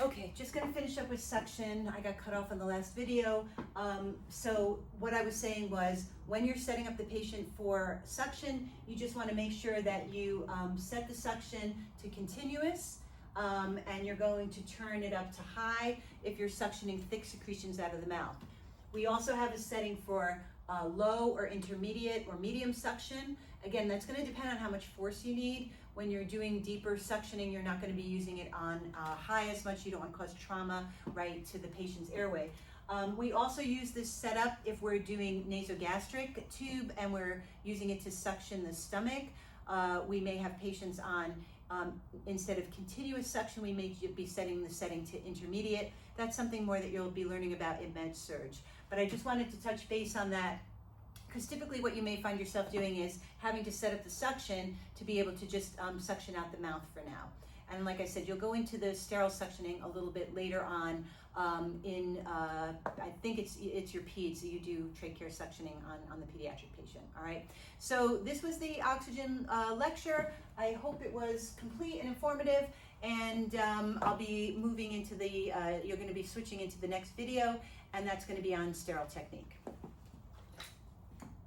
Okay, just gonna finish up with suction. I got cut off in the last video. So what I was saying was, when you're setting up the patient for suction, you just wanna make sure that you set the suction to continuous, and you're going to turn it up to high if you're suctioning thick secretions out of the mouth. We also have a setting for low or intermediate or medium suction. Again, that's going to depend on how much force you need. When you're doing deeper suctioning, you're not going to be using it on high as much. You don't want to cause trauma, right, to the patient's airway. We also use this setup if we're doing nasogastric tube and we're using it to suction the stomach. We may have patients on, instead of continuous suction, we may be setting the setting to intermediate. That's something more that you'll be learning about in med-surg. But I just wanted to touch base on that, because typically what you may find yourself doing is having to set up the suction to be able to just suction out the mouth for now. And like I said, you'll go into the sterile suctioning a little bit later on I think it's your peds, so you do trachea suctioning on the pediatric patient, all right? So this was the oxygen lecture. I hope it was complete and informative, and I'll be moving into the, you're gonna be switching into the next video, and that's gonna be on sterile technique.